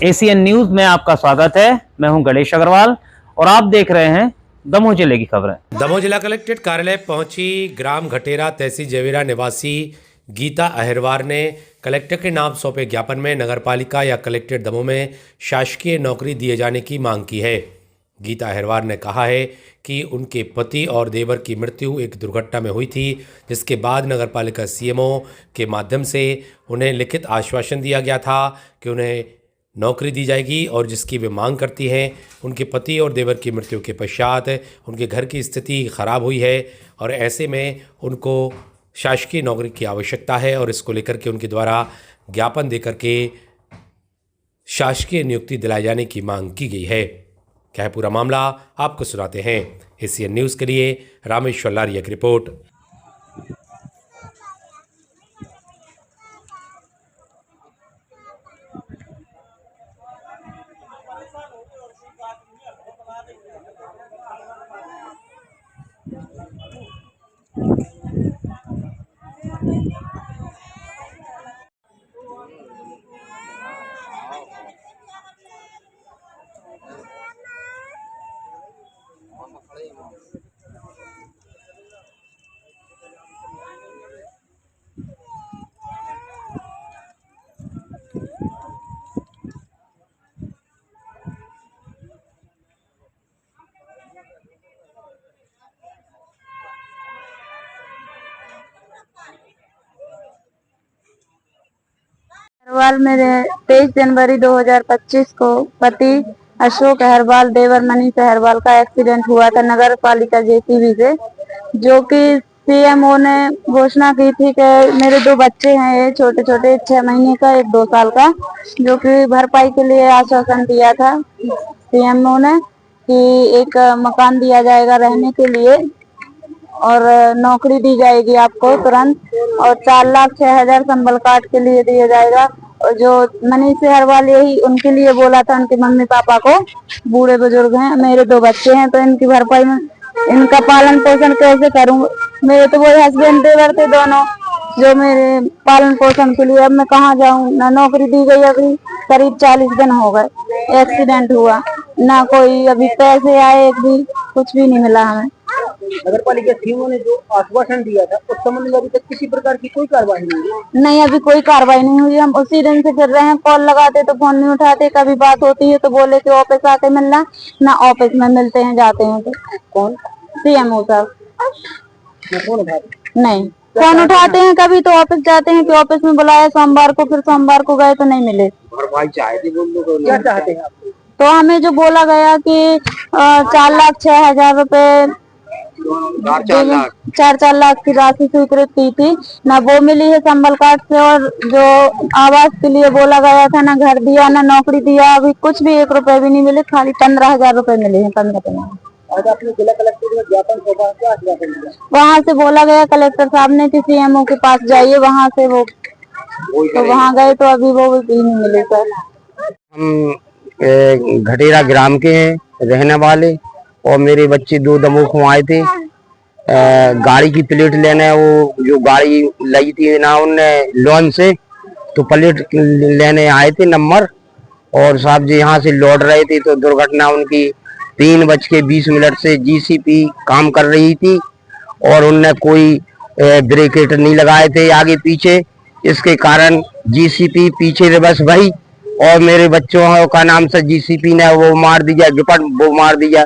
ACN news में आपका स्वागत है। मैं हूं गणेश अग्रवाल और आप देख रहे हैं दमोह जिले की खबरें। दमोह जिला कलेक्ट्रेट कार्यालय पहुंची ग्राम घटेरा तहसील जवेरा निवासी गीता अहिरवार ने कलेक्टर के नाम सौंपे ज्ञापन में नगरपालिका या कलेक्ट्रेट दमोह में शासकीय नौकरी दिए जाने की मांग की है। गीता अहिरवार ने कहा है कि उनके पति और देवर की मृत्यु एक दुर्घटना में हुई थी, जिसके बाद नगरपालिका सीएमओ के माध्यम से उन्हें लिखित आश्वासन दिया गया था कि उन्हें नौकरी दी जाएगी और जिसकी वे मांग करती हैं। उनके पति और देवर की मृत्यु के पश्चात उनके घर की स्थिति खराब हुई है और ऐसे में उनको शासकीय नौकरी की आवश्यकता है और इसको लेकर के उनके द्वारा ज्ञापन देकर के शासकीय नियुक्ति दिलाए जाने की मांग की गई है। क्या है पूरा मामला, आपको सुनाते हैं। एसीएन न्यूज़ के लिए रामेश्वर लारिया की रिपोर्ट। अहिरवाल मेरे 23 जनवरी 2025 को पति अशोक अहिरवाल देवर मनीष अहिरवाल का एक्सीडेंट हुआ था नगर पालिका जेसीबी से, जो कि सीएमओ ने घोषणा की थी कि मेरे 2 बच्चे हैं, छोटे छोटे 6 महीने का, 1 2 साल का, जो कि भरपाई के लिए आश्वासन दिया था सीएमओ ने कि एक मकान दिया जाएगा रहने के लिए और नौकरी दी जाएगी आपको तुरंत और 4,06,000 संबल कार्ड के लिए दिया जाएगा। और जो मनीष अहिरवाल यही उनके लिए बोला था, उनके मम्मी पापा को, बूढ़े बुजुर्ग हैं, मेरे 2 बच्चे हैं तो इनकी भरपाई में इनका पालन पोषण कैसे करूं। मेरे तो वही हस्बैंड देवर थे दोनों जो मेरे पालन पोषण के लिए। अब मैं कहाँ जाऊं, ना नौकरी दी गई, अभी करीब 40 दिन हो गए एक्सीडेंट हुआ, ना कोई अभी पैसे आए, एक भी कुछ भी नहीं मिला हमें। नगर पालिका सीएमओ ने जो आश्वासन दिया था उस संबंध में अभी तक किसी प्रकार की कोई कार्रवाई नहीं हुई। नहीं, अभी कोई कार्रवाई नहीं हुई। हम उसी दिन से फिर रहे हैं, कॉल लगाते तो फोन नहीं उठाते, कभी बात होती है तो बोले कि ऑफिस आके मिलना, ना ऑफिस में मिलते हैं, जाते हैं तो। कौन? सीएमओ साहब। फोन उठाते नहीं, फोन उठाते हैं कभी तो ऑफिस जाते हैं कि ऑफिस में बुलाया सोमवार को, फिर सोमवार को गए तो नहीं मिले। भरपाई चाहते क्या चाहते हैं आप? तो हमें जो बोला गया कि 4,06,000 रुपए 4 लाख की राशि स्वीकृत की थी, ना वो मिली है संबल कार्ड से, और जो आवास के लिए बोला गया था, ना घर दिया, ना नौकरी दिया, अभी कुछ भी 1 रुपए भी नहीं मिले, खाली 15,000 रुपए मिले हैं। 15 आज आपने जिला कलेक्टर में ज्ञापन सौंपा, क्या आश्वासन दिया? वहाँ से बोला गया कलेक्टर साहब ने कि सीएमओ के पास जाइए, वहाँ से वो तो वहाँ गए तो अभी वो भी नहीं मिले सर। हम घटेरा ग्राम के हैं रहने वाले और मेरे बच्चे 2 दमोह आए थे गाड़ी की प्लेट लेने। वो जो गाड़ी लाई थी ना उनने लोन से, तो प्लेट लेने आए थे नंबर, और साहब जी यहाँ से लौट रहे थे तो दुर्घटना उनकी 3:20 से जीसीपी काम कर रही थी और उनने कोई ब्रेकेट नहीं लगाए थे आगे पीछे, इसके कारण जीसीपी पीछे रिवर्स भई और मेरे बच्चों का नाम से जीसीपी ने वो मार दिया, गिपट वो मार दिया,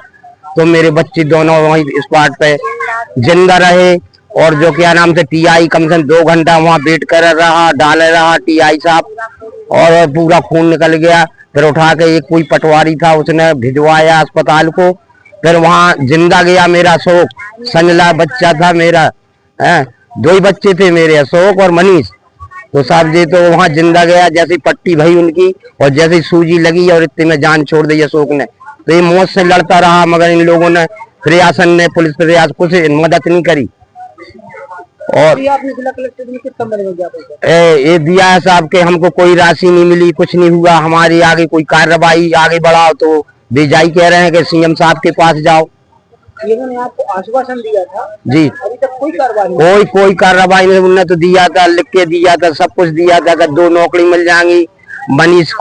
तो मेरे बच्चे दोनों वहीं स्पॉट पे जिंदा रहे। और जो क्या नाम से टीआई कम से कम 2 घंटा वहाँ वेट कर रहा, डाल रहा टीआई साहब, और पूरा खून निकल गया। फिर उठा के एक कोई पटवारी था उसने भिजवाया अस्पताल को, फिर वहाँ जिंदा गया मेरा अशोक, संजला बच्चा था मेरा, 2 ही बच्चे थे मेरे, अशोक और मनीष। तो साहब जी तो वहाँ जिंदा गया, जैसी पट्टी भई उनकी और जैसी सूजी लगी और इतने में जान छोड़ दी अशोक ने। तो ये मौत से लड़ता रहा, मगर इन लोगों ने, प्रशासन ने, पुलिस प्रयास कुछ मदद नहीं करी। और आपने जिला कलेक्टर में किस संबंध में ज्ञापन ये दिया है साहब के हमको कोई राशि नहीं मिली, कुछ नहीं हुआ, हमारी आगे कोई कार्रवाई आगे बढ़ाओ, तो बेजाई कह रहे हैं कि सीएम साहब के पास जाओ। इन्होंने आपको आश्वासन दिया था जी, अभी तक कोई कार्रवाई कोई कार्रवाई नहीं। उन्होंने तो दिया था, लिख के दिया था, सब कुछ दिया था कि 2 नौकरी मिल जाएंगी, मनीष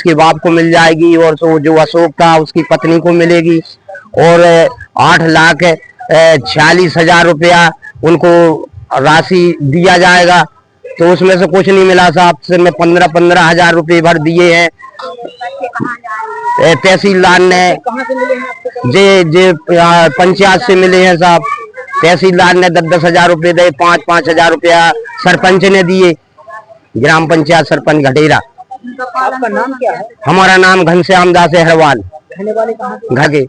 के बाप को मिल जाएगी, और तो जो अशोक था उसकी पत्नी को मिलेगी, और 8,46,000 रुपया उनको राशि दिया जाएगा। तो उसमें से कुछ नहीं मिला साहब, से मैं 15,000 रुपये भर दिए हैं। तहसीलदार ने कहाँ से मिले हैं आपको? जे पंचायत से मिले हैं साहब। तहसीलदार ने 10,000 रुपये दे, 5,000 रुपया सरपंच ने दिए, ग्राम पंचायत सरपंच घटेरा। आपका नाम क्या है? हमारा नाम घनश्याम दास अहरवाल, रहने वाले कहाँ के? घगे।